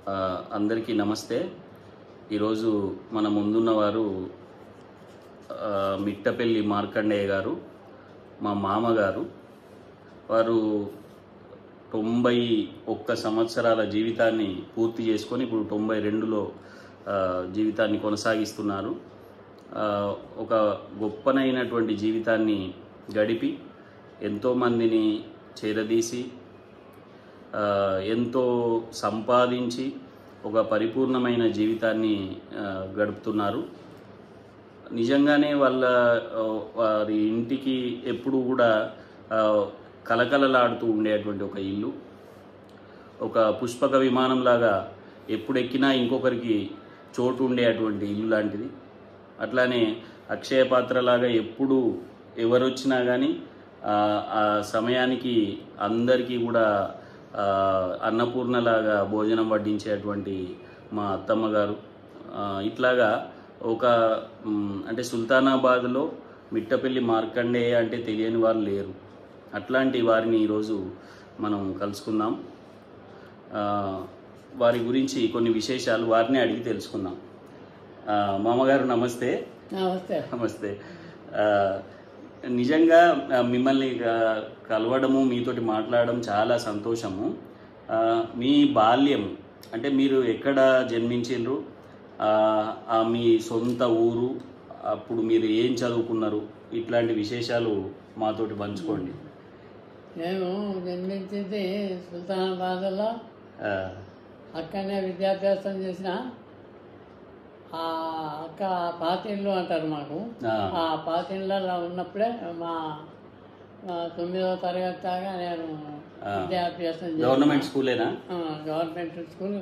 అందరికీ నమస్తే. ఈరోజు మన ముందున్నవారు మిట్టపల్లి మార్కండేయ గారు, మా మామగారు. వారు 91 సంవత్సరాల జీవితాన్ని పూర్తి చేసుకొని ఇప్పుడు 92లో జీవితాన్ని కొనసాగిస్తున్నారు. ఒక గొప్పనైనటువంటి జీవితాన్ని గడిపి ఎంతోమందిని చేరదీసి ఎంతో సంపాదించి ఒక పరిపూర్ణమైన జీవితాన్ని గడుపుతున్నారు. నిజంగానే వారి ఇంటికి ఎప్పుడు కూడా కలకలలాడుతూ ఉండేటువంటి ఒక ఇల్లు, ఒక పుష్పక విమానంలాగా ఎప్పుడు ఎక్కినా ఇంకొకరికి చోటు ఉండేటువంటి ఇల్లు లాంటిది. అట్లానే అక్షయ పాత్రలాగా ఎప్పుడు ఎవరొచ్చినా కానీ ఆ సమయానికి అందరికీ కూడా అన్నపూర్ణలాగా భోజనం వడ్డించేటువంటి మా అత్తమ్మ గారు. ఇట్లాగా అంటే సుల్తానాబాద్లో మిట్టపల్లి మార్కండేయ అంటే తెలియని వారు లేరు. అట్లాంటి వారిని ఈరోజు మనం కలుసుకుందాం. వారి గురించి కొన్ని విశేషాలు వారిని అడిగి తెలుసుకుందాం. మామగారు నమస్తే. నమస్తే. నమస్తే. నిజంగా మిమ్మల్ని కలవడము, మీతోటి మాట్లాడడం చాలా సంతోషము. మీ బాల్యం అంటే మీరు ఎక్కడ జన్మించిండ్రు, మీ సొంత ఊరు, అప్పుడు మీరు ఏం చదువుకున్నారు, ఇట్లాంటి విశేషాలు మాతోటి పంచుకోండి. నేను జన్మించింది సుల్తానాబాద్లో. అక్కడనే విద్యాభ్యాసం చేసిన. అక్క పాతిళ్ళు అంటారు మాకు. ఆ పాతిళ్ళలో ఉన్నప్పుడే మా 9వ తరగతి దాకా నేను విద్యాభ్యాసం చేసిన. గవర్నమెంట్ స్కూలేనా? గవర్నమెంట్ స్కూల్,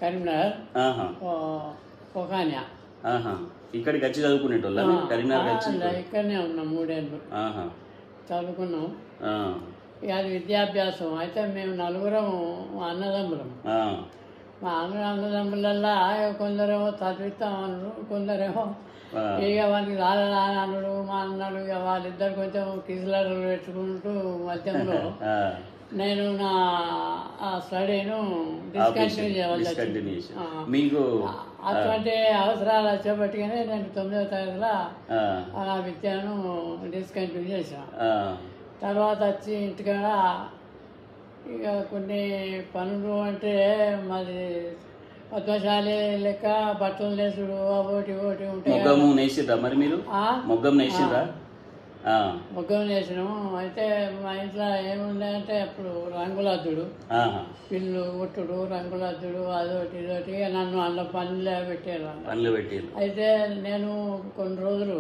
కరీంనగర్, కొకాన్యా. ఇక్కడికి వచ్చి చదువుకునేటోళ్ళ? కరీంనగర్ ఇక్కడనే ఉన్నాం 3 ఏళ్ళు చదువుకున్నాం. ఇక అది విద్యాభ్యాసం. అయితే మేము 4 అన్నదమ్ములం. మా అన్నదమ్ములల్లా కొందరేమో చదివిస్తామన్నారు, కొందరేమో ఇక వాళ్ళకి రానుడు మా అన్నలు. ఇక వాళ్ళిద్దరు కొంచెం కిసిలర్లు పెట్టుకుంటూ మధ్యంలో నేను నా స్టడీను డిస్కంటిన్యూ చేయవలసి మీకు అటువంటి అవసరాలు వచ్చేపట్టుగానే నేను 9వ తరగతిలో ఆ విద్యను డిస్కంటిన్యూ చేసాను. తర్వాత వచ్చి ఇంటికాడ ఇక కొన్ని పనులు అంటే మాది పద్మశాలి లెక్క బట్టలు నేసుడు ఒకటి ఉంటాయి. మొగ్గం నేసిరా? మరి మీరు మొగ్గం నేసిరా? మొగ్గం నేసినాము. అయితే మా ఇంట్లో ఏముందంటే అప్పుడు రంగులద్దుడు, పిల్లు కొట్టుడు, రంగులద్దుడు, అదొకటి ఇదొకటి. నన్ను అందులో పనులే పెట్టారు. అయితే నేను కొన్ని రోజులు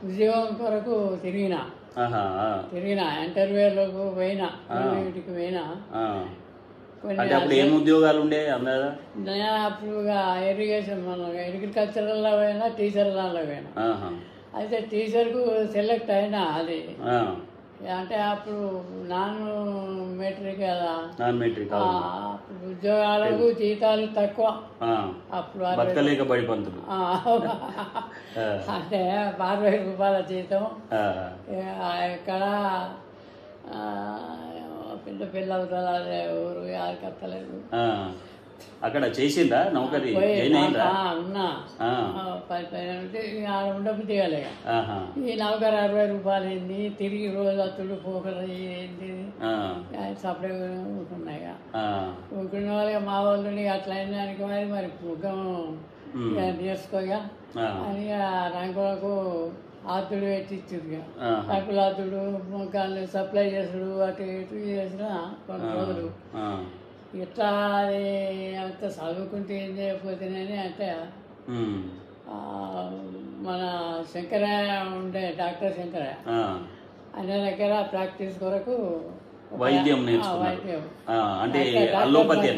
ఉద్యోగం కొరకు తిరిగిన ఇంటర్వ్యూలకు పోయినా, వీటికి పోయినా. ఏం ఉద్యోగాలు ఉండే? నేను అప్పుడు ఇరిగేషన్ అగ్రికల్చర్లో పోయినా, టీచర్లలో పోయినా. అయితే టీచర్కు సెలెక్ట్ అయినా. అది అంటే అప్పుడు నాన్ మెట్రిక్ కదా, అప్పుడు ఉద్యోగాలకు జీతాలు తక్కువ. అప్పుడు అంటే 60 రూపాయల జీతం. ఎక్కడ పిల్ల అవుతుంది ఊరు కట్టలేదు. అక్కడ చేసిందా నౌకరీ? ఉన్నా 10 ఉండబుద్ధి దిగాలి. ఈ నౌకరీ 60 రూపాయలు ఏంది, తిరిగి రోజు అత్తుడు పోకలు ఏంటి సపరేట్ ఉంటున్నాయి. ఊరుకున్న వాళ్ళకి మా వాళ్ళు అట్లా అయినానికి మరి ముఖం నేర్చుకోగా అని రంగులకు ఆతుడు పెట్టించుడు. రంగుల ఆతుడు ముఖాన్ని సప్లై చేసుడు అటు ఇటు చేసిన కొన్ని రోజులు. ఇట్లా అది అంత చదువుకుంటే ఏం చేయకపోతేనే అంటే మన శంకరయ్య ఉండే, డాక్టర్ శంకరయ్య, ఆయన దగ్గర ప్రాక్టీస్ కొరకు వైద్యం అంటే అల్లోపతి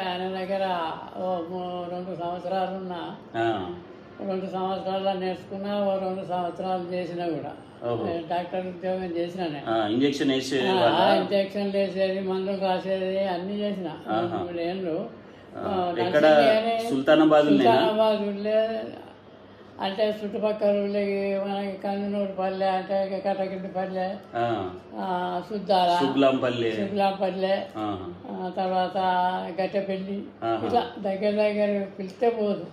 ఆయన దగ్గర 2 సంవత్సరాలు ఉన్నా. 2 సంవత్సరాలు నేర్చుకున్నా, 2 సంవత్సరాలు చేసినా కూడా. డాక్టర్ ఉద్యోగం చేసిన. ఇంజక్షన్లు వేసేది, మందులు రాసేది, అన్ని చేసిన 3 ఏళ్ళు. సుల్తానాబాద్ అంటే చుట్టుపక్కల ఊళ్ళకి మనకి కన్నూరు పల్లె అంటే కటకింటి పల్లె, సుద్దాల, శుక్లాంపల్లె, తర్వాత గట్టెపల్లి, ఇట్లా దగ్గర దగ్గర పిలిస్తే పోదు.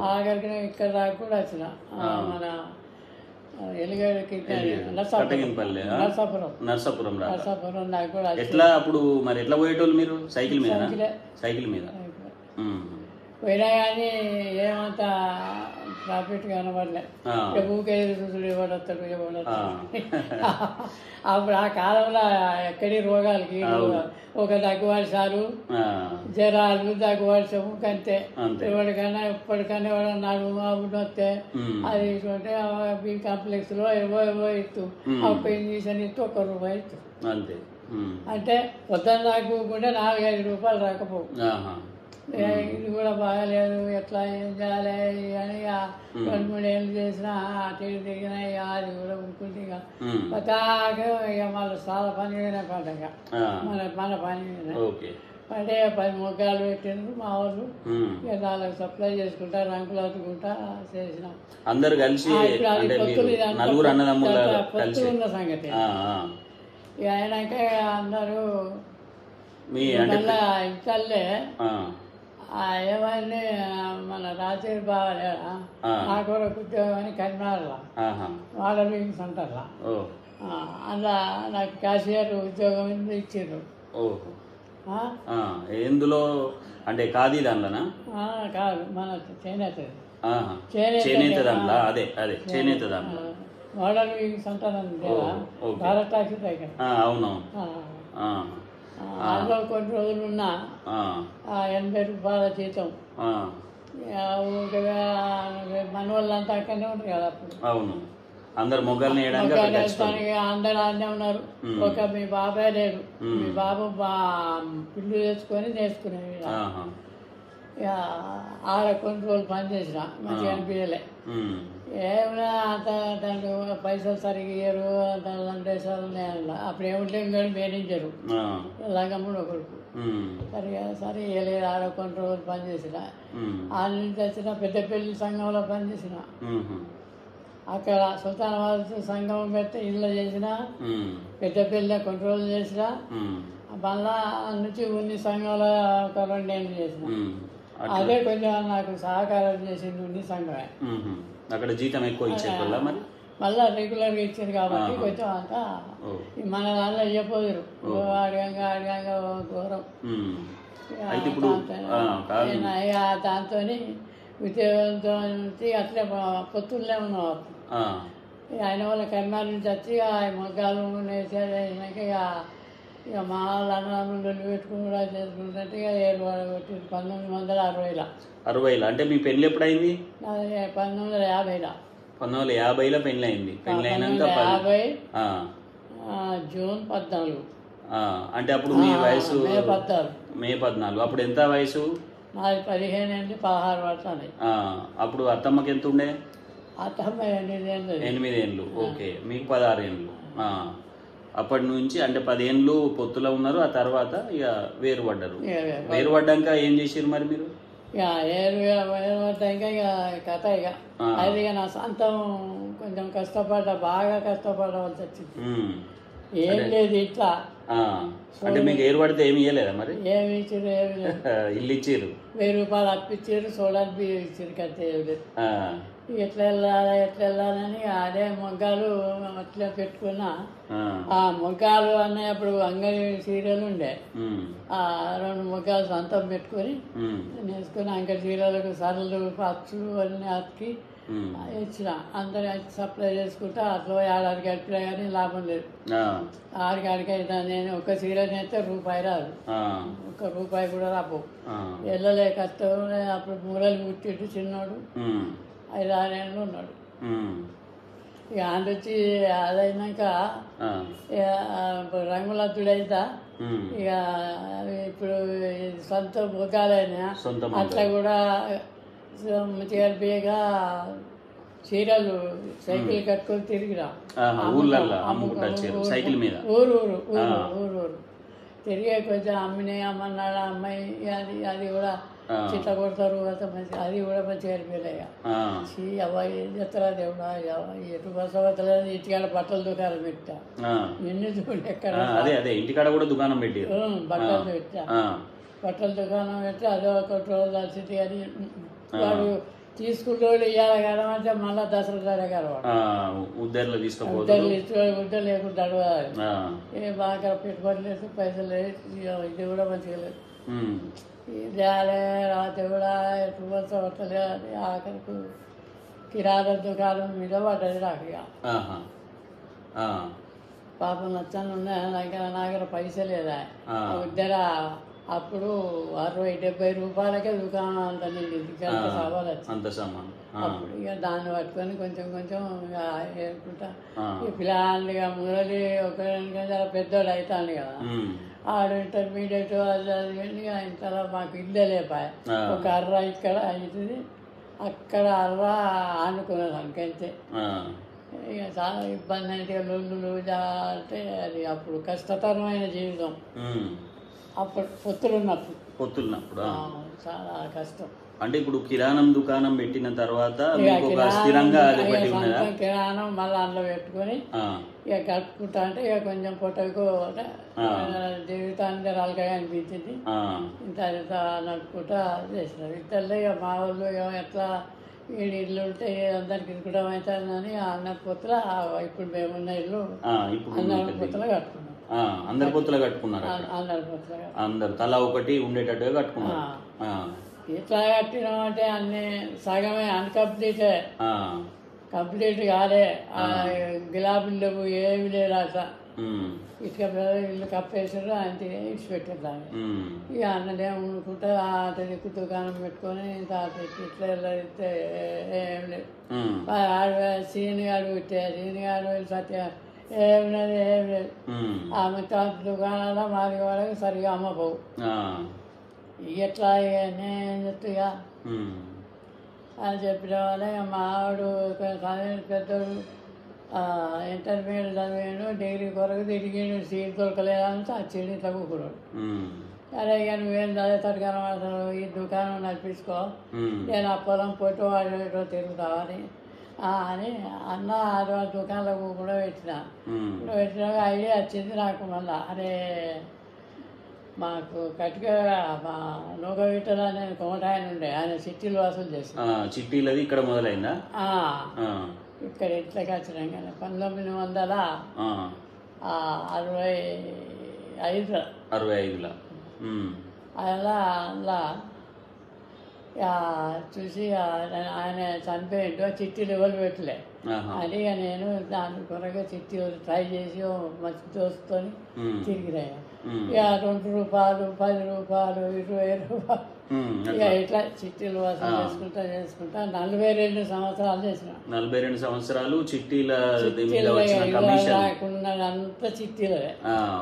ఆఖరికి ఇక్కడ దాకా కూడా వచ్చిన మన నర్సాపురం దాకా కూడా. ఎట్లా అప్పుడు మరి ఎట్లా పోయేటోళ్ళు మీరు? సైకిల్ మీద పోయినా కానీ ఏమంతా ప్రాఫిట్ కనబడలే. ఊకే చూసుడు ఇవ్వడతాడు అప్పుడు ఆ కాలంలో ఎక్కడి రోగాలకి ఒక దగ్గు వర్షాలు, జ్వరాలు, దగ్గు వర్షము కంతే. ఎవరికైనా ఎప్పటికైనా ఎవరైనా నాకు అప్పుడు వస్తే అది బీ కాంప్లెక్స్ లో ఏవో ఇస్తూ ఒక ఇంజక్షన్ ఇస్తూ ₹1 ఇస్తూ అంతే. అంటే పొద్దున్న నాకు కూడా ₹4-5 రాకపోవు. ఇది కూడా బాగాలేదు, ఎట్లా ఏం చేయాలి అని 2-3 ఏళ్ళు చేసినా అటు ఇటు తిరిగినా అది కూడా ఊరుకుంటే ఇక పతాక ఇక మళ్ళీ చాలా పని మీద పడ్డాక మన పని మీద పడే 10 మొగ్గాలు పెట్టిండ్రు మా వాళ్ళు. ఇక 4 సప్లై చేసుకుంటా రంగులు అతుకుంటా చేసినాం అందరు కలిసి. పొత్తులు ఉన్న సంగతి ఇక అయినాక అందరూ మళ్ళా ఇంటల్లే ఏమని మన రాత్రి బాగాలేదా నాకు కూడా ఉద్యోగం కరీంనగర్లో వాడలింగ్స్ అంటారా, అలా నాకు క్యాషియర్ ఉద్యోగం ఇచ్చిండ్రు. ఎందులో అంటే ఖాదీ దాంట్లోనా? కాదు, మన చేనేత దాంట్లో. అదే చేనేత దాంట్లో వాడలింగ్స్ అంటారండి భారత టాక్సీ దగ్గర. అవునవును. అందులో కొన్ని రోజులు ఉన్నా ₹80 జీతం. మన వాళ్ళంతా అక్కడనే ఉంటారు కదా అప్పుడు. అవును, అందరు మొగ్గల్ని అందరు అన్నీ ఉన్నారు. ఒక మీ బాబాయ్ లేడు, మీ బాబు పిల్లు తెచ్చుకొని నేర్చుకునేవి. ఆడ కొన్ని రోజులు పని చేసిన మంచిగా అనిపించలే. ఏమైనా అంత దానికి పైసలు సరిగ్గా ఇయ్యరు, దాని అప్పుడు ఏముంటే ఇంకా మేనేజరు లంగమ్ముడు కొడుకు సరే ఇవ్వలేదు. ఆడ కొన్ని రోజులు పనిచేసిన. వాళ్ళ నుంచి వచ్చిన పెద్దపల్లి సంఘంలో పనిచేసిన. అక్కడ సుల్తానాబాద్ సంఘం పెడితే ఇల్లు చేసిన, పెద్దపల్లి కొన్ని రోజులు చేసిన. మళ్ళా నుంచి ఉన్ని సంఘంలో ఒక 2 ఏళ్ళు చేసిన. అదే కొంచెం నాకు సహకారం చేసింది ఉన్ని సంఘమే. అక్కడ జీతం ఎక్కువ ఇచ్చేది మరి మళ్ళా రెగ్యులర్గా ఇచ్చారు కాబట్టి కొంచెం అంతా మన దానిలో చెప్పోదురు అడగంగా దూరం. దాంతో ఉద్యోగంతో అట్లే పొత్తుల్లే ఉన్నాం. ఆయన వాళ్ళ కరీంనగర్ నుంచి వచ్చి మొగ్గాలు నేర్చాక ఇక మా వాళ్ళు అన్నదమ్ములు పెట్టుకుని కూడా చేసుకుంటే ఇక 1960లో. 60లో అంటే మీ పెళ్ళి ఎప్పుడైంది? 1950లో. 1950లో పెళ్ళి అయింది. పెళ్ళి అయినాక జూన్ 14. అంటే అప్పుడు మీ వయసు మే 14. అప్పుడు ఎంత వయసు? నాది 15 నుండి 16 పడుతుంది. అప్పుడు అత్తమ్మకి ఎంత ఉండే? అత్తమ్మ 8 ఏళ్ళు. ఓకే, మీకు 16 ఏళ్ళు. అప్పటి నుంచి అంటే 10 ఏళ్ళు పొత్తులో ఉన్నారు. ఆ తర్వాత ఇక వేరుపడ్డారు. వేరుపడ్డాక ఏం చేసారు మరి మీరు? ఇక వేరుపడ్డాక ఇక కథ ఇక అది ఇక నా సొంతం కొంచెం బాగా కష్టపడవలసి వచ్చింది. ఏం లేదు ఇట్లా. అంటే మీకు ఏర్పడితే ఏమి ఇవ్వలేదా మరి? ఏమి ఇచ్చారు? ఏమి లేదు. ఇల్లు ఇచ్చారు, ₹1000 అప్పిచ్చారు, సోలార్ బియ్యం ఇచ్చారు. కథ ఏమి లేదు. ఎట్లా వెళ్ళాలని అదే మొగ్గాలు అట్లా పెట్టుకున్నా. ఆ మొగ్గాలు అన్నప్పుడు అంగడి చీరలు ఉండే, 2 మొగ్గాలు సొంతం పెట్టుకొని నేర్చుకుని అంగడి చీరలకు సరలు పచ్చులు అన్నీ అతికి ఇచ్చిన. అందరు సప్లై చేసుకుంటా అట్లా ఏడాది గడిపినా కానీ లాభం లేదు. ఆడికాడికి అయితే నేను ఒక చీర నేస్తే ₹1 రాదు, ₹1 కూడా రాబో. వెళ్ళలే కష్టం. అప్పుడు మూలలు ముట్టిట్టు చిన్నోడు 5-6 ఏళ్ళు ఉన్నాడు. ఇక ఆండొచ్చి అదైనాక రంగులద్దుడైతా ఇక ఇప్పుడు సొంత ముఖాలైనా అట్లా కూడా మంచిగా చీరలు సైకిల్ కట్టుకొని తిరిగిరా ఊరు తిరిగే కొంచెం అమ్మన్నాడు అమ్మాయి అది కూడా చిట్ల కొడతారు అది కూడా మంచిగా అనిపించలేక అబ్బాయి ఏం చేస్తారా దేవుడా ఎటు బసవతలేదు ఇంటికాడ బట్టల దుకాణం పెట్టా నిన్ను చూడండి ఎక్కడ అదే ఇంటికాడ కూడా దుకాణం పెట్టి బట్టలు పెట్టా బట్టల దుకాణం పెట్టి అదే ఒక రోజు కలిసి అని వాడు తీసుకుంటూ ఇవ్వాలి కదా అంటే మళ్ళీ దసరా దగ్గర ఉద్దర్లు ఉద్దరు లేకుండా ఏ బాగా పెట్టుబడి లేదు పైసలు లేదు ఇది కూడా మంచిగా లేదు ఇదే రాత్రి కూడా ఎప్పుడు పట్టలేదు అది ఆఖరికి కిరాణా దుకాణం మీద పడ్డది నాకు ఇక పాపం నచ్చాను ఉన్నాయి నాగర పైసలు లేదా ఉద్దర అప్పుడు 60-70 రూపాయలకే దుకాణం అంత నిండింది సవాలు వచ్చింది అప్పుడు ఇక దాన్ని పట్టుకొని కొంచెం వేసుకుంటా ఈ పిల్లలు మురళి ఒక పెద్దోడు అవుతాను కదా ఆడు ఇంటర్మీడియట్ అది చదివి ఇంతలో మాకు ఇల్లే లేపాయి ఒక అర్ర ఇక్కడ అవుతుంది అక్కడ అర్ర ఆనుకునేదానికి అంతే ఇక చాలా ఇబ్బంది అంటే లొల్లులు అంటే అది అప్పుడు కష్టతరమైన జీవితం అప్పుడు పొత్తులున్నప్పుడు చాలా కష్టం. అంటే ఇప్పుడు కిరాణం దుకాణం పెట్టిన తర్వాత స్థిరంగా కిరాణం మళ్ళీ అందులో పెట్టుకొని ఇక కట్టుకుంటా అంటే ఇక కొంచెం పొట్టకు జీవితానికి రాలకాయ అనిపించింది. ఇంత నడుపుకుంటా చేసినారు. ఇద్దరు ఇక మా వాళ్ళు ఎట్లా ఇల్లు ఉంటే అందరికి ఇరుకడం అవుతుందని అన్నటి పొత్తుల ఇప్పుడు మేమున్న ఇల్లు అన్నటి పొత్తుల కట్టుకున్నాం. అందరి పొత్తులు కట్టుకున్నారు. అందరు తలా ఒకటి ఉండేటట్టుగా కట్టుకున్నారు. ఇట్లా కట్టినాం అంటే అన్ని సగమే అన్కంప్లీటే, కంప్లీట్ కాలే. గులాబీలు లేవు, ఏమి లేదు. అట్లా ఇటుక ఇల్లు కప్పేసారు, అంతే ఇచ్చిపెట్టారు దాన్ని. ఇక అన్నదే ఉండుకుంటే అటు దిక్కు దుకాణం పెట్టుకొని ఇట్లా ఇస్తే ఏం లేదు. సీనిగాడు పెట్టే సీనిగాడు సత్య ఏం లేదు, ఏం లేదు. ఆమె దుకాణాల్లో మాది వాళ్ళకి సరిగా అమ్మపోవు. ఎట్లా నేను చెప్తా అని చెప్పిన వాళ్ళే. మా ఆవిడు పెద్దోడు ఇంటర్మీడియట్ చదివాడు, డిగ్రీ కొరకు తిరిగాడు, సీట్ దొరకలేదంటే ఆ చెడు ఇట్లా కూకున్నాడు. సరే ఇక నువ్వేం చదువుతాడు కనబడతాడు, ఈ దుకాణం నడిపించుకో, నేను ఆ పొలం పొట్టు వాడేటో తిరుగుతావని అని అన్న. అది వాళ్ళ దుకాణంలో కూడా పెట్టినాక ఐడియా వచ్చింది నాకు. మళ్ళా అరే మాకు కట్టుగా మా నూకవిట్టలో నేను కోటాయన ఉండే, ఆయన చిట్టీలు వసూలు చేస్తాను. చిట్టీలది ఇక్కడ మొదలైందా? ఇక్కడ ఇంట్లోకి వచ్చినాం కానీ 1965లో అలా అలా చూసి ఆయన చనిపోయిండు. చిట్టీలు ఎవరు పెట్టలే అని నేను దాని కొరగా చిట్టీలు ట్రై చేసి మంచి దోస్తుకొని తిరిగిరాను. ఇక 2 రూపాయలు, 10 రూపాయలు, 20 రూపాయలు ఇక ఇట్లా చిట్టీలు వసూలు చేసుకుంటా 42 సంవత్సరాలు చేసిన. 42 సంవత్సరాలు చిట్టీల రాకుండా అంతా చిట్టీలే.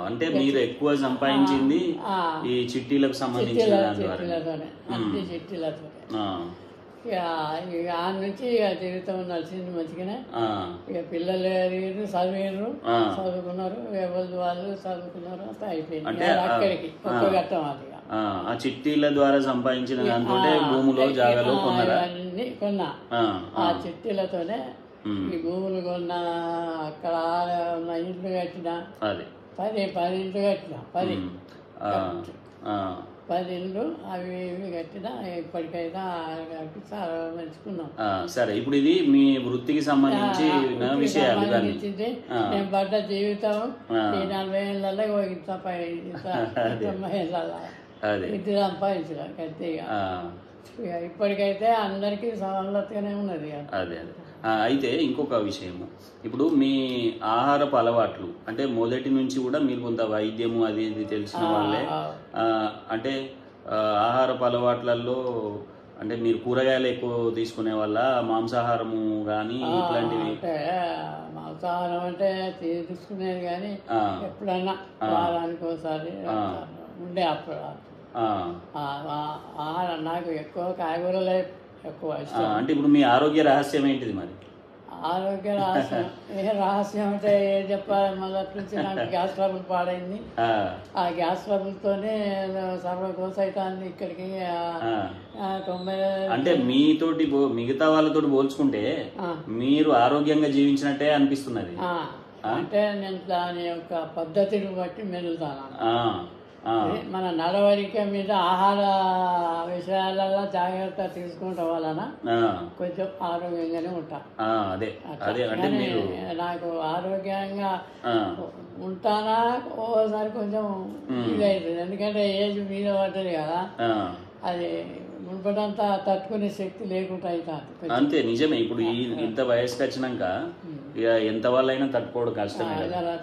అంటే మీరు ఎక్కువ సంపాదించింది ఈ చిట్టీలకు సంబంధించిన చిట్టీలతోనే, అన్ని చిట్టీలతో. ఇక ఆ నుంచి ఇక జీవితం నడిచింది మంచిగానే. ఇక పిల్లలు ఎదిగారు, చదువుకున్నారు, ఎవరు వాళ్ళు చదువుకున్నారు, అంతా అయిపోయింది. అక్కడికి ఒక్క ఘట్టం అది. ఆ చిట్టీల ద్వారా సంపాదించిన దాంతో భూములు జాగాలు అన్ని కొన్నా. ఆ చిట్టీలతోనే ఈ భూములు కొన్నా, అక్కడ ఉన్న ఇల్లు కట్టిన 10 ఇల్లు కట్టిన. 10 ఇల్లు అవి ఇవి కట్టినా ఇప్పటికైనా చాలా మంచుకున్నాం. సరే, ఇప్పుడు ఇది మీ వృత్తికి సంబంధించిన విషయాలు. నేను పడ్డ జీవితం ఈ 40 ఏళ్ళలో ఇది సంపాదించిన గట్టిగా. ఇప్పటికైతే అందరికీ సవలతుగానే ఉన్నది. అదే అయితే ఇంకొక విషయము, ఇప్పుడు మీ ఆహారపు అలవాట్లు అంటే మొదటి నుంచి కూడా మీరు కొంత వైద్యము అది ఇది తెలిసిన వాళ్ళే. అంటే ఆహారపు అలవాట్లలో అంటే మీరు కూరగాయలు ఎక్కువ తీసుకునే వల్ల మాంసాహారము కానీ ఇట్లాంటివి? మాంసాహారం అంటే తీసుకునేది కానీ ఎప్పుడన్నా వారానికి ఒకసారి ఉండే. అప్పుడు ఆహారం నాకు ఎక్కువ కాయగూరలే ఎక్కువ ఇష్టం. అంటే ఇప్పుడు మీ ఆరోగ్య రహస్యం ఏంటిది మరి? ఆరోగ్య రహస్యం రహస్యం అంటే ఏం చెప్పాలి, మొదటి నుంచి నాకు గ్యాస్ ట్రబుల్ పాడైంది. ఆ గ్యాస్ ట్రబుల్తోనే సర్వకోస అవుతుంది ఇక్కడికి 90. అంటే మీతోటి మిగతా వాళ్ళతో పోల్చుకుంటే మీరు ఆరోగ్యంగా జీవించినట్టే అనిపిస్తున్నది. అంటే నేను దాని యొక్క పద్ధతిని బట్టి మెలుగుతాను. మన నడవడిక మీద ఆహార విషయాలలో జాగ్రత్త తీసుకుంటాం వలన కొంచెం ఆరోగ్యంగానే ఉంటా. నాకు ఆరోగ్యంగా ఉంటానా ఓసారి కొంచెం ఇది అవుతుంది, ఎందుకంటే ఏజ్ మీద పడ్డది కదా, అది మునుపటంతా తట్టుకునే శక్తి లేకుండా అవుతుంది. అంతే, నిజమే. ఇప్పుడు ఇంత వయసుకి వచ్చినాక ఇక ఎంత వాళ్ళైనా తట్టుకోవడం కష్టం,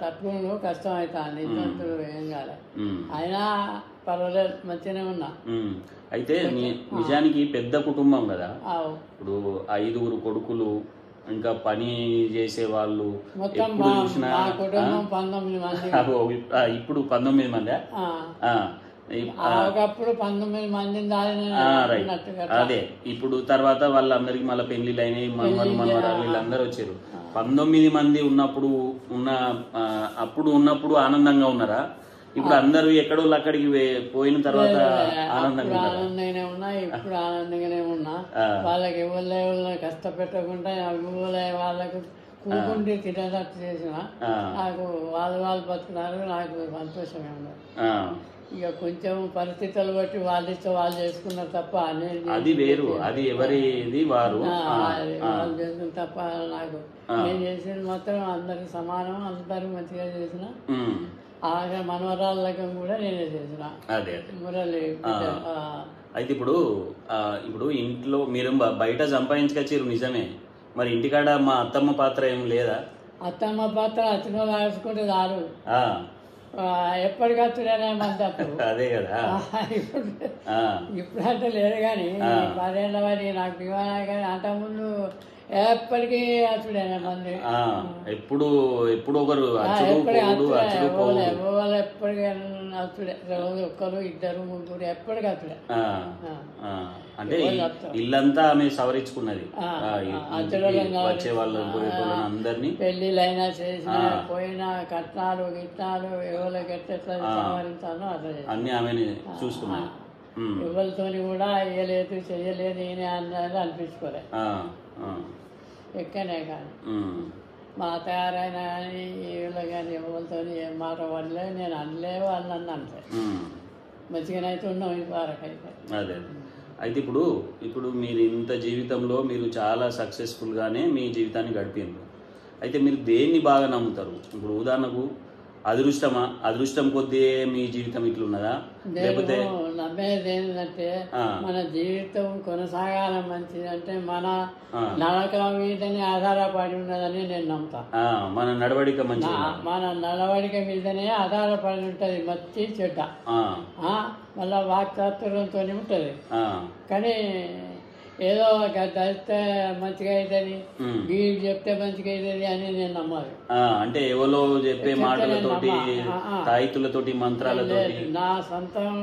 తట్టుకోవడం కష్టం అవుతుంది. ఏం కాలే, అయినా పర్వాలేదు, మంచిగానే ఉన్నా. అయితే నిజానికి పెద్ద కుటుంబం కదా, ఇప్పుడు 5 కొడుకులు, ఇంకా పని చేసే వాళ్ళు, ఎప్పుడు చూసినా ఇప్పుడు 19 మంది. ఒకప్పుడు 19 మంది. అదే ఇప్పుడు తర్వాత వాళ్ళందరికి మళ్ళీ పెళ్లిళ్ళు అయినాయి, మనవరాలు వీళ్ళందరూ వచ్చారు. 19 మంది ఉన్నప్పుడు ఉన్నప్పుడు ఆనందంగా ఉన్నారా? ఇప్పుడు అందరూ ఎక్కడో అక్కడికి పోయిన తర్వాత ఆనందంగా ఉన్నా. ఇప్పుడు ఆనందంగానే ఉన్నా. వాళ్ళకి ఎవరు కష్టపెట్టకుండా వాళ్ళకు కూకుంటే తినేటట్టు చేసిన నాకు వాళ్ళు బతుకున్నారు, నాకు సంతోషంగా ఉన్నారు. ఇక కొంచెం పరిస్థితులు బట్టి వాళ్ళు చేసుకున్నారు తప్ప అది వేరు, అది ఎవరిది వారు వాళ్ళు చేసుకున్న తప్ప నాకు నేను చేసింది మాత్రం అందరికి సమానం, అందరూ మంచిగా చేసిన. మనవరాళ్ళకి కూడా నేనే చేసిన. మురళి అయితే ఇప్పుడు ఇంట్లో మీరు బయట సంపాదించుకొచ్చారు నిజమే, మరి ఇంటికాడ మా అత్తమ్మ పాత్ర ఏం లేదా? అత్తమ్మ పాత్ర అచ్చిన రాసుకుంటే చాలు, ఎప్పటికచ్చుడనే మంది అప్పుడు. అదే కదా, ఇప్పుడు అంటే లేదు కానీ 10 ఏళ్ళ వారి నాకు వివాహ కానీ అంతకుముందు ఎప్పటికీ అచ్చుడనే మంది. ఎప్పుడు ఒకరు ఎప్పటికీ అచ్చుడే, రోజు ఒక్కరు 2 3 ఎప్పటికీ అచ్చుడే. అంటే ఇల్లంతా ఆమె సవరించుకున్నది, వచ్చే వాళ్ళు అందరినీ పెళ్లిళ్ళైనా చేసిన పోయిన కట్నాలు గిట్నాలు ఎవరికి ఎట్లా సవరించాలో అట్లా అన్ని ఆమె చూసుకున్నాను. ఎవరితో కూడా వేయలేదు చెయ్యలేదు నేనే అన్నది అనిపించుకోలే ఎక్కనే కానీ. మా తయారైనా కానీ వీళ్ళు కానీ ఎవరితో ఏం మాట పడలే, నేను అనలే, వాళ్ళు నన్ను అంటే మంచిగానైతే ఉన్నాం ఈ వరకైతే. అదే అయితే ఇప్పుడు మీరు ఇంత జీవితంలో మీరు చాలా సక్సెస్ఫుల్గానే మీ జీవితాన్ని గడిపారు. అయితే మీరు దేన్ని బాగా నమ్ముతారు? ఇప్పుడు ఉదాహరణకు అదృష్టం కొద్దీ మీ జీవితం ఇట్లున్నదా, లేకపోతే నమ్మేది ఏంటంటే మన జీవితం కొనసాగాల మంచిది అంటే మన నడక మీదనే ఆధారపడి ఉన్నదని నేను నమ్ముతా. మన నడవడిక మంచి, మన నడవడిక మీదనే ఆధారపడి ఉంటది మంచి చెడ్డ, మళ్ళా వాక్చాతుర్యంతో ఉంటది. కానీ ఏదో చదివితే మంచిగా అవుతుంది, వీళ్ళు చెప్తే మంచిగా అవుతుంది అని నేను నమ్మాలి. అంటే ఎవరో చెప్పే మాటలతోటి, తాయితులతోటి, మంత్రాలతోటి నా సొంతం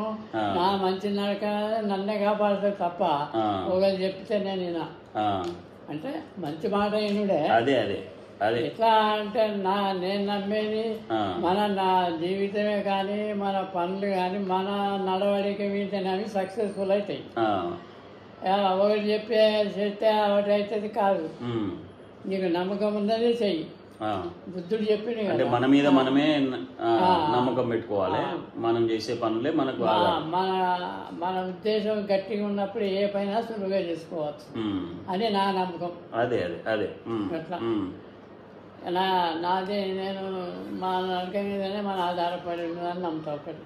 నా మంచి నడక నన్నే కాపాడుతుంది తప్ప ఒకరు చెప్తే నేను అంటే మంచి మాట అయినుడే. అదే ఎట్లా అంటే నేను నమ్మేది నా జీవితమే కానీ మన పనులు కానీ మన నడవడిక మీదనే అవి సక్సెస్ఫుల్ అవుతాయి. ఒకటి చేస్తే ఒకటి అవుతుంది కాదు, నీకు నమ్మకం ఉన్నది చెయ్యి. బుద్ధుడు చెప్పింది అంటే మన మీద మనమే నమ్మకం పెట్టుకోవాలి, మనం చేసే పనులే మనకు. మన ఉద్దేశం గట్టిగా ఉన్నప్పుడు ఏ పైన సులువుగా చేసుకోవచ్చు అని నా నమ్మకం. అదే అట్లా నాది నేను మా నడక మీదనే మన ఆధారపడి ఉన్నదని నమ్ముతా ఒకటి.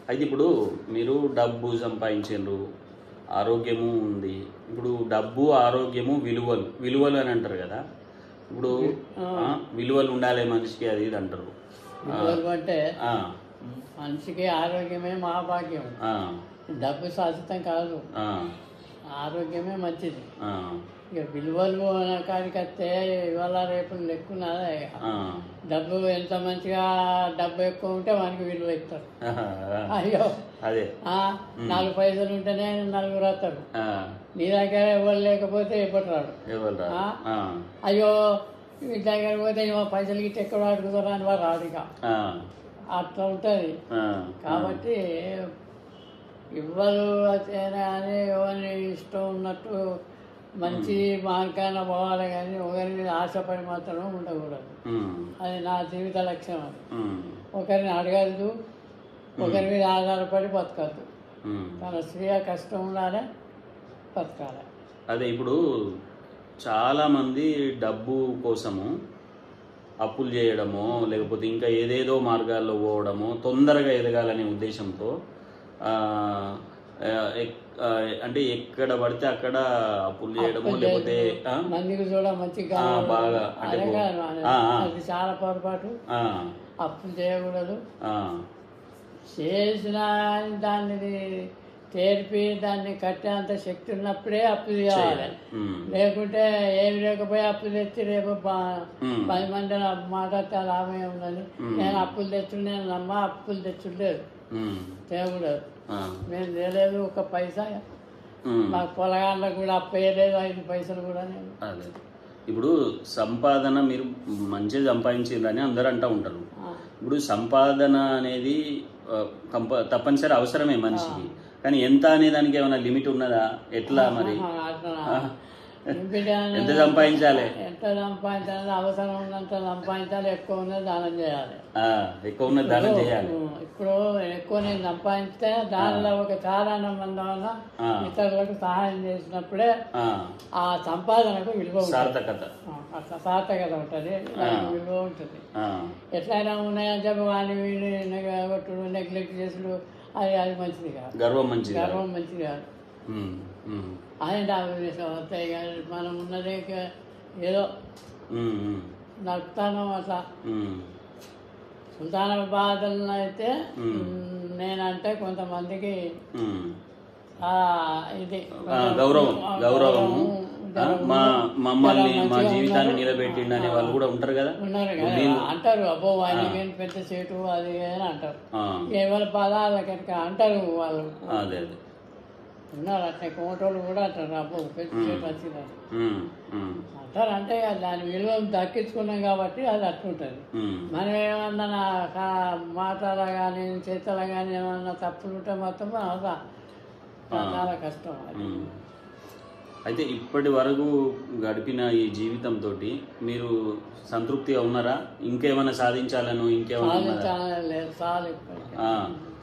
అయితే ఇప్పుడు మీరు డబ్బు సంపాదించారు, ఆరోగ్యము ఉంది. ఇప్పుడు డబ్బు, ఆరోగ్యము, విలువలు అని అంటారు కదా. ఇప్పుడు విలువలు ఉండాలి మనిషికి, అది ఇది అంటారు. విలువలు అంటే మనిషికి ఆరోగ్యమే మహాభాగ్యం. డబ్బు శాశ్వతం కాదు, ఆరోగ్యమే మంచిది. ఇక విలువలు కాడికి వస్తే ఇవాళ రేపు లెక్కున్నదా డబ్బు ఎంత మంచిగా డబ్బు ఎక్కువ ఉంటే మనకి విలువ ఇస్తారు. అయ్యో అదే 4 పైసలు ఉంటేనే నలుగురు వస్తారు. నీ దగ్గర ఎవరు లేకపోతే ఎప్పుడు రాడు. అయ్యో మీ దగ్గర పోతే పైసలు గిట్ట ఎక్కడ అడుగుతారా అని వారు రాడు. ఇక అట్లా ఉంటుంది. కాబట్టి ఇవ్వరు అని ఎవరిని ఇష్టం ఉన్నట్టు మంచి మార్గాన పోవాలి, కానీ ఒకరి మీద ఆశపడి మాత్రం ఉండకూడదు. అది నా జీవిత లక్ష్యం. అది ఒకరిని అడగద్దు, ఒకరి మీద ఆధారపడి బతకద్దు. తన స్వీయ కష్టం ఉండాలి, బతకాలి. అదే ఇప్పుడు చాలామంది డబ్బు కోసము అప్పులు చేయడము, లేకపోతే ఇంకా ఏదేదో మార్గాల్లో పోవడము, తొందరగా ఎదగాలనే ఉద్దేశంతో అంటే ఎక్కడ పడితే అక్కడ అప్పులు చేయడము, లేకపోతే మందికి చూడ మంచిగా బాగా అది చాలా పొరపాటు. అప్పులు చేయకూడదు. చేసిన దాన్ని తేర్పి దాన్ని కట్టేంత శక్తి ఉన్నప్పుడే అప్పు చేయాలి. లేకుంటే ఏమి లేకపోయి అప్పులు తెచ్చి రేపు 10 మంది మాట్లాడితే లాభం ఉందని నేను అప్పులు తెచ్చుడు, నేను అప్పులు తెచ్చులేదు, తేకూడదు. నేను తేలేదు 1 పైసా. మాకు పొలగాళ్ళకు కూడా అప్పు వేయలేదు 5 పైసలు కూడా. నేను అదే ఇప్పుడు సంపాదన మీరు మంచిగా సంపాదించిందని అందరూ అంటూ ఉంటారు. ఇప్పుడు సంపాదన అనేది తప్పనిసరి అవసరమే మనిషికి, కానీ ఎంత అనే దానికి ఏమైనా లిమిట్ ఉన్నదా? ఎట్లా మరి ఎంత సంపాదించాలి? ఎంత సంపాదించాలి? అవసరం ఉన్నంత సంపాదించాలి. ఎక్కువ ఉన్నది దానం చేయాలి. ఎక్కువ ఉన్నది దానం చేయాలి. ఇప్పుడు ఎక్కువ నేను సంపాదించితే దానిలో ఒక చాలా మంది వల్ల ఇతరులకు సహాయం చేసినప్పుడే ఆ సంపాదనకు విలువ సార్థకత ఉంటుంది, విలువ ఉంటుంది. ఎట్లయినా ఉన్నాయని చెప్పి వాడిని వీడిని కొట్టుడు, నెగ్లెక్ట్ చేసుడు, అది మంచిది కాదు. గర్వం మంచిది కాదు. ఆయన ఆవేశం వస్తాయి కానీ మనం ఉన్నదే ఏదో నడుపుతాను. అట్లా సుల్తానాబాద్లో అయితే నేనంటే కొంతమందికి ఇది గౌరవము, మమ్మల్ని మా జీవితాన్ని నిలబెట్టిండనే వాళ్ళు కూడా ఉంటారు కదా, అంటారు. అబ్బో వాళ్ళకి పెద్ద సేటు అది అని అంటారు. ఎవరి పదాలకి అంటారు వాళ్ళు. అదే ఉన్నారు అట్లా కోటోళ్ళు కూడా అంటారు. అబ్బో పెద్ద సేటు వచ్చినారు అంటారు. అంటే దాని విలువ దక్కించుకున్నాం కాబట్టి అది అట్లుంటుంది. మనం ఏమన్నా మాటలు కానీ చేతలు కానీ ఏమన్నా తప్పులు ఉంటే మొత్తం చాలా కష్టం. అయితే ఇప్పటి వరకు గడిపిన ఈ జీవితంతో మీరు సంతృప్తిగా ఉన్నారా? ఇంకేమైనా సాధించాలను ఇంకేమైనా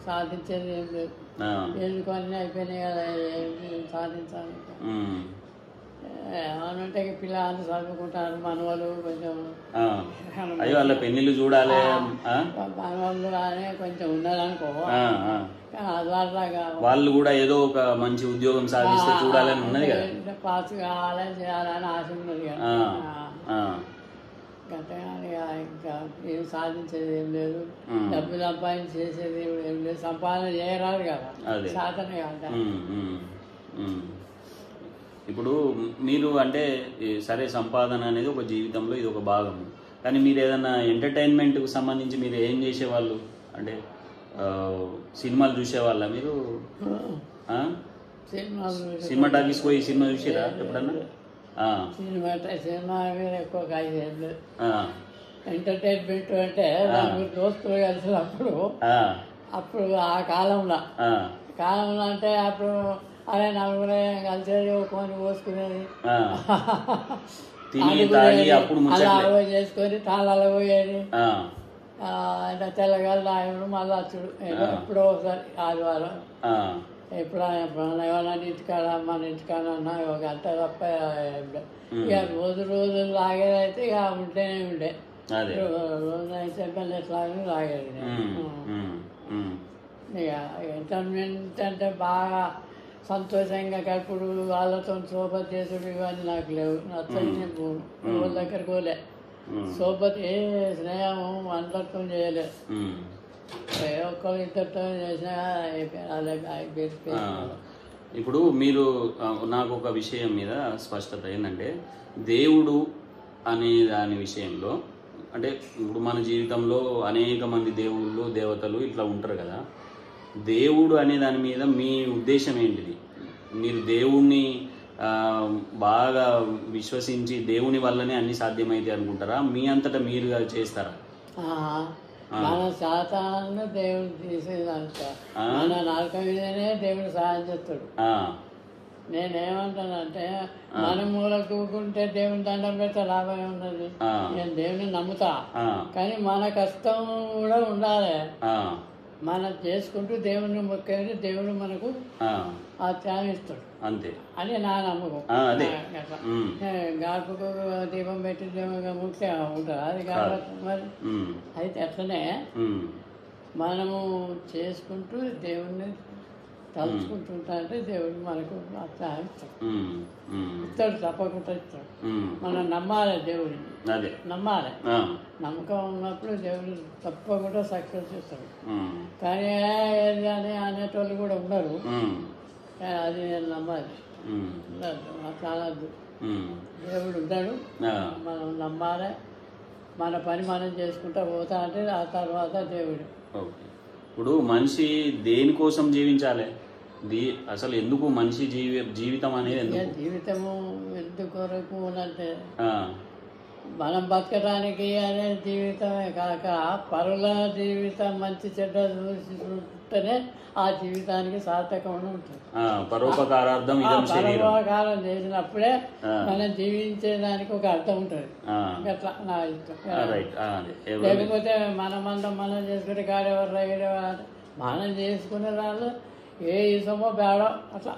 సాధించేది ఏం లేదు. ఎందుకన్నీ అయిపోయినాయి కదా, సాధించాలి. ఏమనంటే పిల్లలు చదువుకుంటారు, మనవాళ్ళు కొంచెం వాళ్ళ పెళ్లిళ్ళు చూడాలి, మనవాళ్ళు అని కొంచెం ఉన్నదనుకో, వాళ్ళు కూడా ఏదో ఒక మంచి ఉద్యోగం సాధిస్తే చూడాలని ఉన్నది కదా, పాస్ కావాలని చేయాలని ఆశ ఉన్నది కదా. ఇంకా ఏం సాధించేది ఏం లేదు, డబ్బు సంపాదించి చేసేది ఏం లేదు, సంపాదన చేయరాదు కదా, సాధన కాదు. ఇప్పుడు మీరు అంటే సరే సంపాదన అనేది ఒక జీవితంలో ఇది ఒక భాగం, కానీ మీరు ఏదైనా ఎంటర్టైన్మెంట్కి సంబంధించి మీరు ఏం చేసేవాళ్ళు? అంటే సినిమాలు చూసేవాళ్ళ మీరు? సినిమా టాకీస్ పోయి సినిమా చూసారా ఎప్పుడన్నా? సినిమా మీద ఎక్కువ కాదు. ఎంటర్టైన్మెంట్ అంటే దోస్తులు కలిసినప్పుడు, అప్పుడు ఆ కాలంలో అంటే అప్పుడు అదే నలుగురే కలిసేది, కొని పోసుకునేది, అలా చేసుకొని తాళాలు పోయేది. తెల్లగాలు రాయడం మళ్ళీ వచ్చుడు ఎప్పుడో ఒకసారి ఆదివారం. ఎప్పుడైనా ఎవరైనా ఇంటికాడ మన ఇంటికాడన్నా ఒక గంట తప్ప. ఇక రోజు లాగేదైతే ఇక ఉంటేనే ఉండే, రోజు అయితే ఎట్లా లాగేది. ఇక ఎంటర్టైన్మెంట్ అంటే బాగా సంతోషంగా గడుపుడు, వాళ్ళతో సోబత్ చేసుడు ఇవన్నీ నాకు లేవు, నచ్చని వాళ్ళ దగ్గరికి పోలే. సోబత్ ఏ స్నేహము అందరితో చేయలేదు, ఒక్కరు ఇద్దరితో చేసినా అయిపోయింది. ఇప్పుడు మీరు నాకు ఒక విషయం మీద స్పష్టత ఏంటంటే, దేవుడు అనే దాని విషయంలో అంటే ఇప్పుడు మన జీవితంలో అనేక మంది దేవుళ్ళు దేవతలు ఇట్లా ఉంటారు కదా, దేవుడు అనే దాని మీద మీ ఉద్దేశం ఏంటిది? మీరు దేవుణ్ణి బాగా విశ్వసించి దేవుని వల్లనే అన్ని సాధ్యమైతే అనుకుంటారా, మీ అంతటా మీరు చేస్తారా? మన శాతాన్ని దేవుడు తీసేదంట, మన నరక మీదనే దేవుడు సాయం చేస్తాడు. నేనేమంటానంటే మన మూల కూకుంటే దేవుని దండం పెడితే లాభం ఉన్నది. నేను దేవుని నమ్ముతా, కానీ మన కష్టం కూడా ఉండాలి. మనం చేసుకుంటూ దేవుని మొక్కేది దేవుడు మనకు ఆ త్యాగం ఇస్తాడు అంతే అని నా నమ్మకం. గాడుపుకు దీపం పెట్టి ముఖ్య ఉంటుంది అది కాబట్టి మరి అయితే అట్లనే మనము చేసుకుంటూ దేవుణ్ణి తలుచుకుంటుంటా అంటే దేవుడు మనకు త్యాగం ఇస్తాడు, తప్పకుండా ఇస్తాడు. మనం నమ్మాలి దేవుడిని, నమ్మాలి. నమ్మకం ఉన్నప్పుడు దేవుడు తప్పకుండా సక్సెస్ ఇస్తాడు. కానీ ఏది అని అనేటోళ్ళు కూడా ఉన్నారు, అది నేను నమ్మాలి. చాలా దేవుడు ఉంటాడు, మనం నమ్మాలి. మన పని మనం చేసుకుంటా పోతా అంటే ఆ తర్వాత దేవుడు. ఇప్పుడు మనిషి దేనికోసం జీవించాలి? అసలు ఎందుకు మనిషి జీవితం అనేది జీవితము ఎందుకొరకు అంటే మనం బతకడానికి అనే జీవితమే కాక పరుల జీవితం మంచి చెడ్డ చూస్తుంటేనే ఆ జీవితానికి సార్థకంగా ఉంటుంది. పరోపకారార్థం పరోపకారం చేసినప్పుడే మనం జీవించేదానికి ఒక అర్థం ఉంటుంది. అట్లా నా ఇష్టం. లేకపోతే మనమందరం మనం చేసుకునే కార్యవర్ర మనం చేసుకునే వాళ్ళు ఏ ఇసమో బేడో అట్లా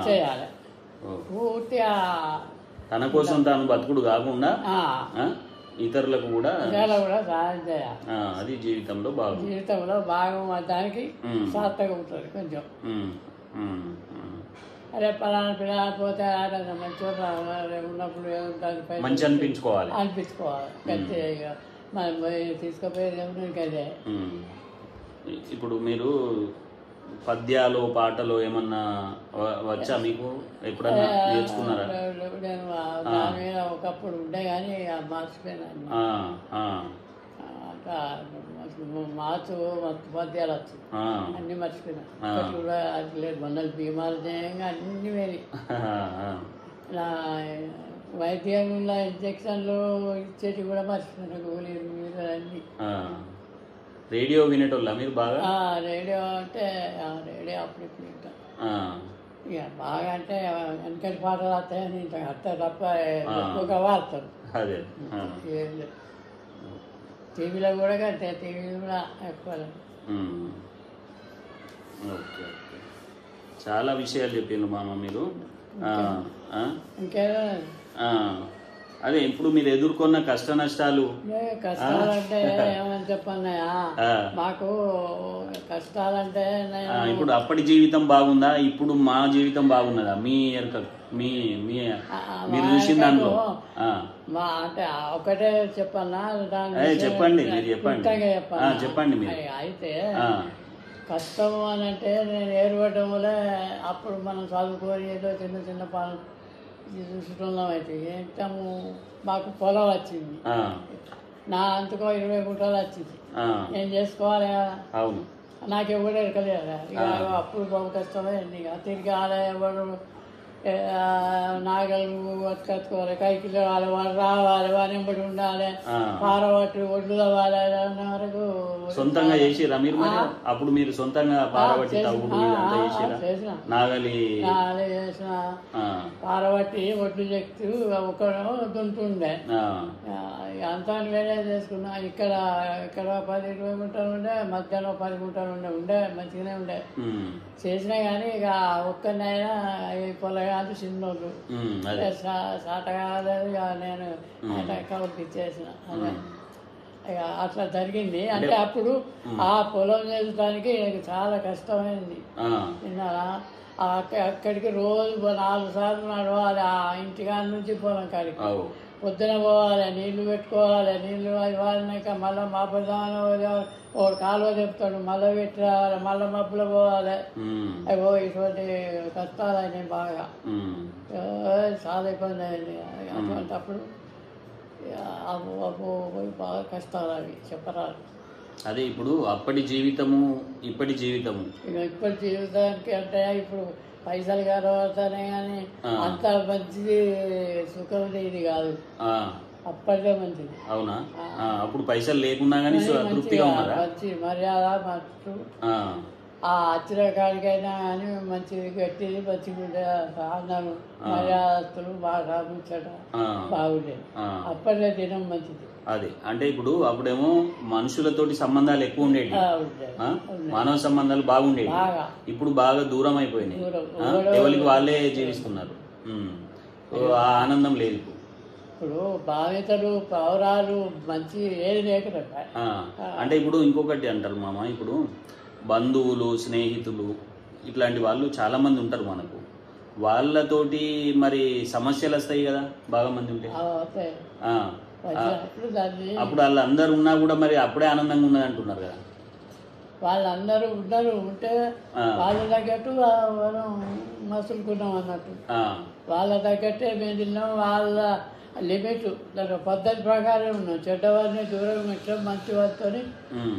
చేయాలి. పూర్తిగా తన కోసం తాను బతుకుడు కాకుండా ఇతరులకు కూడా సహాయం చేయాలి. అది జీవితంలో భాగం. జీవితంలో భాగం దానికి సార్థకం ఉంటుంది కొంచెం. అరే పలానా పిల్లలు పోతే మంచిగా ఉన్నప్పుడు మంచి అనిపించుకోవాలి అంతే. ఇక మనం తీసుకుపోయేది అదే. ఇప్పుడు మీరు పద్యాలు పాటలు ఏమన్నా వచ్చా మీకు? ఎప్పుడన్నా నేర్చుకున్నారా? నేను దాని మీద ఒకప్పుడు ఉండే కానీ మర్చిపోయినాను. మార్చు పద్యాలు వచ్చు, అన్ని మర్చిపోయినా. కూడా అది లేదు, మొన్నలు భీమాలు చేయంగా అన్ని వేరి. వైద్యంలో ఇంజక్షన్లు ఇచ్చేటి కూడా మర్చిపోయినా, గోళీలు మీరు అన్ని. రేడియో వినేటోళ్ళ మీరు బాగా? రేడియో అంటే రేడియో అప్పుడు ఇప్పుడు ఇక బాగా అంటే వెనకటి పాటలు వస్తాయని అట్ట తప్ప ఎక్కువగా వాడతారు. అదే టీవీలో కూడా కంటే టీవీ కూడా ఎక్కువ. ఓకే, చాలా విషయాలు చెప్పిండ్రు మామ మీరు. ఇంకేదో అదే ఇప్పుడు మీరు ఎదుర్కొన్న కష్ట నష్టాలు. కష్టాలంటే ఏమని చెప్పన్నాయా, మాకు కష్టాలంటే ఇప్పుడు అప్పటి జీవితం బాగుందా, ఇప్పుడు మా జీవితం బాగున్నదా? మీరు చూసిన దాంట్లో మా అంటే ఒకటే చెప్పన్నా, చెప్పండి మీరు చెప్పండి మీరు. అయితే కష్టం అని అంటే నేను ఏర్పడడం వల్ల అప్పుడు మనం చదువుకొని ఏదో చిన్న చిన్న పనులు చూసుకున్నాం. అయితే ఏంటము మాకు పొలం వచ్చింది, నా అంతకో 20 గుంటలు వచ్చింది, నేను చేసుకోవాలి కదా. నాకు ఎవరు ఎరకలేదు. ఇక అప్పుడు బాగు కష్టమే. ఇక తిరిగి ఎవరు నాగలు కట్టుకోవాలి, కైకిలు రావాలి, వాళ్ళు రావాలి, వారి ఎంబడి ఉండాలి, పారబట్టి ఒడ్లు తవ్వాలి అన్న వరకు సొంతంగా చేసిరా మీరు? అప్పుడు మీరు సొంతంగా పారబట్టి చేసిన పారబట్టి ఒడ్లు చెక్తూ ఒకడు దుంటుండే. అంతా వేరే చేసుకున్నా. ఇక్కడ 10-20 గుంటలు ఉండే, మధ్యాహ్నం 10 గుంటలు ఉండే మంచిగానే ఉండే. చేసినా కానీ ఇక ఒక్కనైనా పొలగా చిన్నోళ్ళు సాట కాలేదు. ఇక నేను కౌలుకి ఇచ్చేసిన. ఇక అట్లా జరిగింది. అంటే అప్పుడు ఆ పొలం చేసడానికి నాకు చాలా కష్టమైంది. విన్నారా? అక్కడికి రోజు 4 సార్లు నడవాలి, ఆ ఇంటికాడ నుంచి పొలం కాడికి. పొద్దున పోవాలి, నీళ్లు పెట్టుకోవాలి, నీళ్లు అది వాడినాక మళ్ళీ మబ్బుదాన ఒకడు కాలువ చెప్తాడు, మళ్ళీ పెట్టి రావాలి, మళ్ళీ మబ్బులో పోవాలి. అయ్యో ఇటువంటి కష్టాలు అయినాయి బాగా, చాలా ఇబ్బంది అయింది. అటువంటిప్పుడు అప్పు బాగా కష్టాలు అవి చెప్పరాదు. అదే ఇప్పుడు అప్పటి జీవితము ఇప్పటి జీవితము, ఇప్పటి జీవితానికి అంటే ఇప్పుడు పైసలు కనబడతానే కానీ అంత మంచిది సుఖం ఇది కాదు, అప్పటికే మంచిది. అవునా? అప్పుడు పైసలు లేకున్నా కానీ తృప్తిగా ఉన్నారా? మంచి మర్యాద మస్తు, ఆ వచ్చిన కాడికైనా కానీ మంచిది గట్టిది మంచిగా అన్నాను, మర్యాదస్తులు బాగా ముచ్చట బాగుండేది. అప్పటికే దినం మంచిది. అదే అంటే ఇప్పుడు అప్పుడేమో మనుషులతోటి సంబంధాలు ఎక్కువ ఉండేవి, మానవ సంబంధాలు బాగుండేవి. ఇప్పుడు బాగా దూరం అయిపోయినాయి, ఎవరికి వాళ్ళే జీవిస్తున్నారు. ఆ ఆనందం లేదు ఇప్పుడు. బాధితులు పౌరాలు మంచి ఏది లేకుండా. అంటే ఇప్పుడు ఇంకొకటి అంటారు మామ, ఇప్పుడు బంధువులు స్నేహితులు ఇట్లాంటి వాళ్ళు చాలా మంది ఉంటారు మనకు, వాళ్ళతోటి మరి సమస్యలు వస్తాయి కదా బాగా మంది ఉంటే. అప్పుడు వాళ్ళందరూ ఉన్నా కూడా మరి అప్పుడే ఆనందంగా ఉన్నది అంటున్నారు కదా. వాళ్ళందరూ ఉన్నారు ఉంటే వాళ్ళ తగ్గట్టు మనం మసులుకున్నాం అన్నట్టు, వాళ్ళ తగ్గట్టే మేము తిన్నాం. వాళ్ళ లిమిట్ దాని పద్ధతి ప్రకారం ఉన్నాం. చెడ్డవారిని దూరం పెట్టాం, మంచి వారితో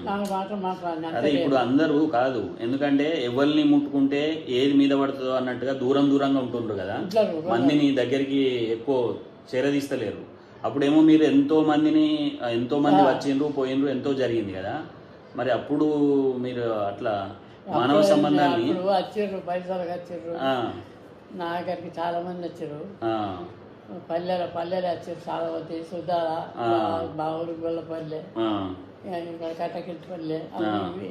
నాకు మాట్లాడినా. అదే ఇప్పుడు అందరూ కాదు, ఎందుకంటే ఎవరిని ముట్టుకుంటే ఏది మీద పడుతుందో అన్నట్టుగా దూరంగా ఉంటుండ్రు కదా, మందిని దగ్గరికి ఎక్కువ చేరదీస్తలేరు. అప్పుడేమో మీరు ఎంతో మంది వచ్చిండ్రు పోయిండ్రు, ఎంతో జరిగింది కదా. మరి అప్పుడు మీరు అట్లా మానవ సంబంధాన్ని వచ్చిర్రు, పైసలు వచ్చిర్రు, నా దగ్గరికి చాలా మంది వచ్చారు. పల్లెలు వచ్చారు చాలా మంది. సుధాల మా ఊరి గొల్లపల్లె, ఇక్కడ కట్టకింటి పల్లె, అవి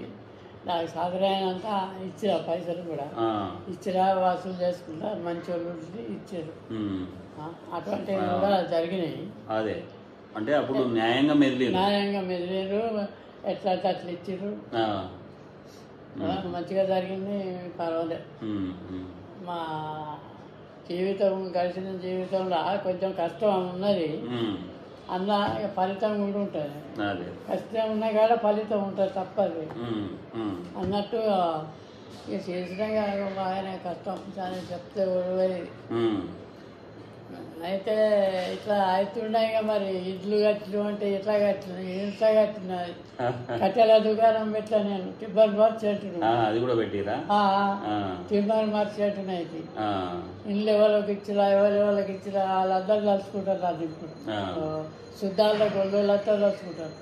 నాకు సాధారణంతా ఇచ్చిరా, పైసలు కూడా ఇచ్చిరా, వసూలు చేసుకుంటా మంచి వాళ్ళు ఇచ్చారు. అటువంటివి కూడా జరిగినాయి. అదే అంటే అప్పుడు న్యాయంగా మెదిలేరు, ఎట్లా అట్లా ఇచ్చారు, మంచిగా జరిగింది. పర్వాలేదు. మా జీవితం గడిచిన జీవితంలో కొంచెం కష్టం ఉన్నది, అలా ఫలితం కూడా ఉంటుంది. కష్టం ఉన్నా కూడా ఫలితం ఉంటుంది, తప్పదు అన్నట్టు. ఇక చేసినా బాగానే కష్టం చాలా చెప్తే ఉడవేది. అయితే ఇట్లా అవుతున్నాయి. మరి ఇడ్లు కట్టడం అంటే ఇట్లా కట్టిన ఇంట్లో కట్టినది, కట్టెల దుకాణం పెట్టా నేను. టిబ్బర్ మార్చేట్టును, అది కూడా పెట్టిరా? టిబ్బర్ మార్చేట్టును. అయితే ఇల్లు ఎవరికి ఇచ్చిరా, ఎవరికి ఇచ్చిరా, వాళ్ళందరూ కలుసుకుంటారు. అది ఇప్పుడు శుద్ధాల్లో గొల్లతో కలుసుకుంటారు.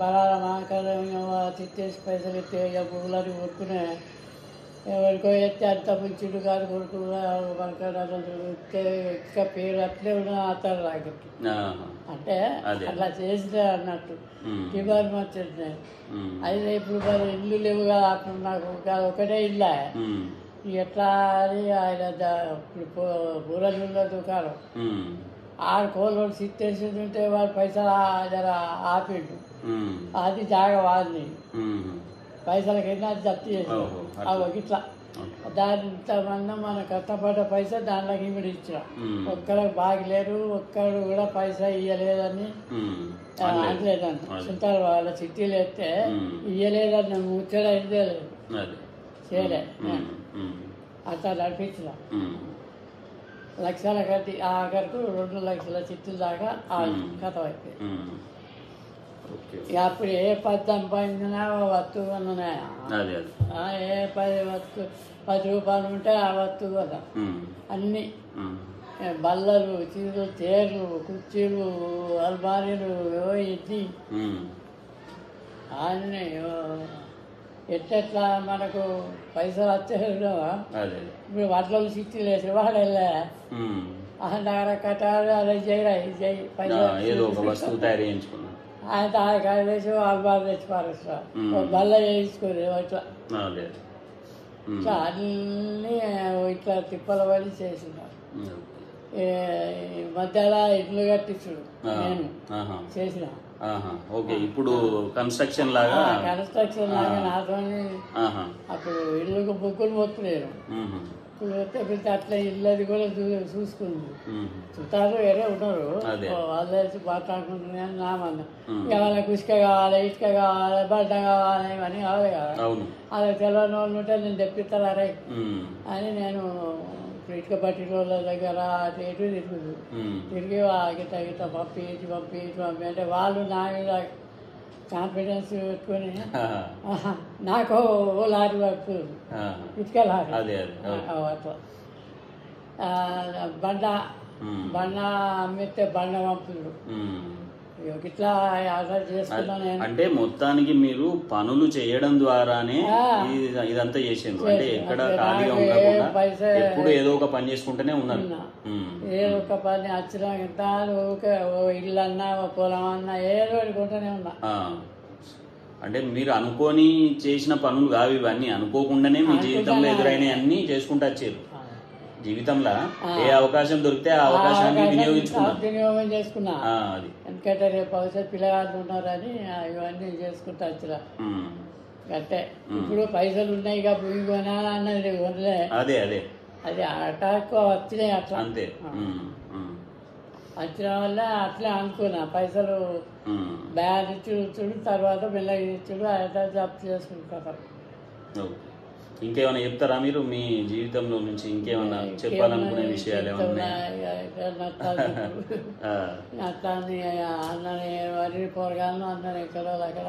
బలాల మాకరం చిట్టేసి పైసలు ఎత్తే పువ్వులని ఊరుకునే, ఎవరికో ఎత్తే అంత ముంచుడు కాదు కొడుకు ఇంకా పేరు అట్లే ఉన్న అతను లాగట్టు. అంటే అట్లా చేసినా అన్నట్టు టిబార్ మార్చేది. అయితే ఇప్పుడు మరి ఇల్లు లేవు కదా, అప్పుడు నాకు ఒకటే ఇల్లా. ఎట్లా అని ఆయన బూరజుల్ల దుకాణం 6 కోళ్ళు సిట్టేసి ఉంటే వాడు పైసలు జర ఆపిండు. అది జాగ వాడిని పైసలకి వెళ్ళి అది జప్తు చేసాం. అవి ఇట్లా దాని ఇంతమంది మనం కష్టపడ్డ పైసా దాంట్లోకి ఇప్పుడు ఇచ్చిన. ఒక్కరికి బాగలేరు, ఒక్కడు కూడా పైసా ఇయ్యలేదని అనలేదంట. చుట్టాలు వాళ్ళ చిట్టీలు ఎత్తే ఇయ్యలేదని ముచ్చట అయితే లేదు, చేయలే. అట్లా నడిపించిన. లక్షల కట్టి ఆఖరికి 2 లక్షల చిట్టీల దాకా కథ అయిపోయింది. అప్పుడు ఏ 10 సంపాదించినా వత్తు ఉన్నాయా, ఏ 10 రూపాయలు ఉంటే ఆ వత్తు కదా. అన్నీ బల్లలు, చీరలు, చీరలు, కుర్చీలు, అల్మారీలు, ఇడ్లీ అన్నీ. ఎట్లా మనకు పైసలు వచ్చేదా ఇప్పుడు వడ్లలో సిట్టీలు వేసి వాడు వెళ్ళా దగ్గర కట్టాలి, అదే చేయరా ఇది చేయి పైసలు తయారు చేయించుకున్నా. ఆయన తాగకాయ వేసి అల్మారీ తెచ్చి పారేస్తా, బల్ల వేయించుకోరు ఇట్లా. అన్నీ ఇట్లా తిప్పల పడి చేసిన. మధ్యలో ఇల్లు కట్టించుడు నేను చేసిన. ఇప్పుడు కన్స్ట్రక్షన్ లాగా నాతో అప్పుడు ఇల్లుకు బుక్కులు మొత్తలేరు. కుదిరితే అట్లా ఇల్లది కూడా చూసుకుంది. చుట్టాలు వేరే ఉన్నారు, వాళ్ళు మాట్లాడుకుంటున్నాను నామన్నా. ఇక వాళ్ళకి ఇసుక కావాలి, ఇటుక కావాలి, బడ్డ కావాలి, ఇవన్నీ కావాలి కదా. అలా తెలియని వాళ్ళు ఉంటే నేను తెప్పిస్తాను అరే అని నేను ఇటుక పట్టి వాళ్ళ దగ్గర అటు ఇటు తిరిగి గిట్ట గిట్ట పంపి అంటే వాళ్ళు నా మీద కాన్ఫిడెన్స్ పెట్టుకొని నాకు ఓ లారీ పడుతుంది, ఇటుక లారీ అట్లా బండ అమ్మితే బండ పంపుడు ఇట్లా ఆర్డర్ చేసుకున్నాను. అంటే మొత్తానికి మీరు పనులు చేయడం ద్వారానే ఇదంతా చేసిండ్రు. అంటే ఎక్కడ ఖాళీగా ఉండకుండా ఎప్పుడు ఏదో ఒక పని చేసుకుంటూనే ఉన్నారు. ఏదో ఒక పని వచ్చినా ఇంత ఇల్లు అన్నా పొలం అన్నా ఏదో అనుకుంటూనే ఉన్నా. అంటే మీరు అనుకోని చేసిన పనులు కావు ఇవన్నీ, అనుకోకుండానే మీ జీవితంలో ఎదురైన అన్ని చేసుకుంటూ వచ్చారు. జీవితంలో ఏ అవకాశం దొరికితే ఆ అవకాశాన్ని వినియోగం చేసుకున్నా. ఎందుకంటే రేపు భవిష్యత్ పిల్లగాళ్ళు ఉన్నారని ఇవన్నీ చేసుకుంటా వచ్చిరా. అంటే ఇప్పుడు పైసలు ఉన్నాయి ఇక భూమి కొనా అన్నది కొనలే. అదే అదే అది అటాక్ వచ్చినాయి అట్లా అంతే. వచ్చిన వల్ల అట్లే అనుకున్నా పైసలు బ్యాగ్ ఇచ్చుడు తర్వాత మెల్లగా ఇచ్చుడు అట్లా జప్తు చేసుకుంటారు. ఇంకేమైనా చెప్తారా మీరు మీ జీవితంలో నుంచి? ఇంకేమన్నా చెప్పాలనుకునే విషయాలు ఏమన్నా? అట్లాని అన్నని వరి పొరగాలను అందరు ఎక్కడో అక్కడ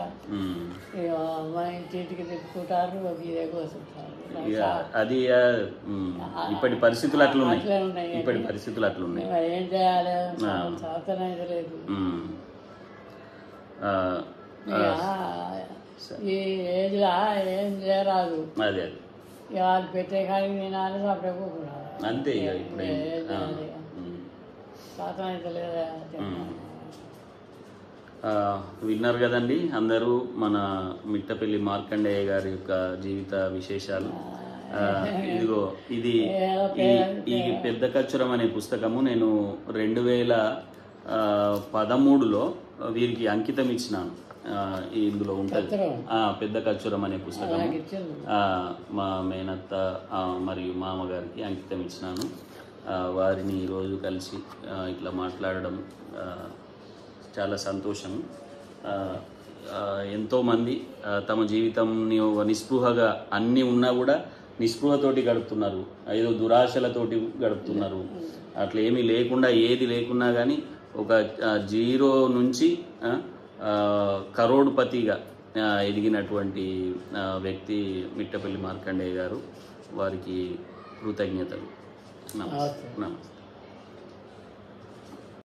మా ఇంటికి తిప్పుకుంటారు, ఇదే కోసుకుంటారు. అది ఇప్పటి పరిస్థితులు అట్లున్నాయి. ఇప్పటి పరిస్థితులు అట్లున్నాయి. ఏం చేయాలి సాధన అయితే లేదు. ఈ ఏజ్లా ఏం చేయరాదు. అదే వాళ్ళు పెట్టే కాడికి తినాలి, సపరేట్ అంతే. సాధన అయితే లేదా? విన్నారు కదండి అందరూ మన మిట్టపల్లి మార్కండేయ గారి యొక్క జీవిత విశేషాలు. ఇదిగో ఇది ఈ పెద్ద కచ్చురం అనే పుస్తకము నేను 2013లో వీరికి అంకితం ఇచ్చినాను. ఇందులో ఉంటుంది పెద్ద కచ్చురం అనే పుస్తకం. మా మేనత్త మరియు మామగారికి అంకితం ఇచ్చినాను. వారిని ఈరోజు కలిసి ఇట్లా మాట్లాడడం చాలా సంతోషం. ఎంతోమంది తమ జీవితంని నిస్పృహగా అన్నీ ఉన్నా కూడా నిస్పృహతోటి గడుపుతున్నారు, ఏదో దురాశలతోటి గడుపుతున్నారు. అట్లా ఏమీ లేకుండా ఏది లేకున్నా కానీ ఒక 0 నుంచి కరోడ్పతిగా ఎదిగినటువంటి వ్యక్తి మిట్టపల్లి మార్కండేయ గారు. వారికి కృతజ్ఞతలు. నమస్తే.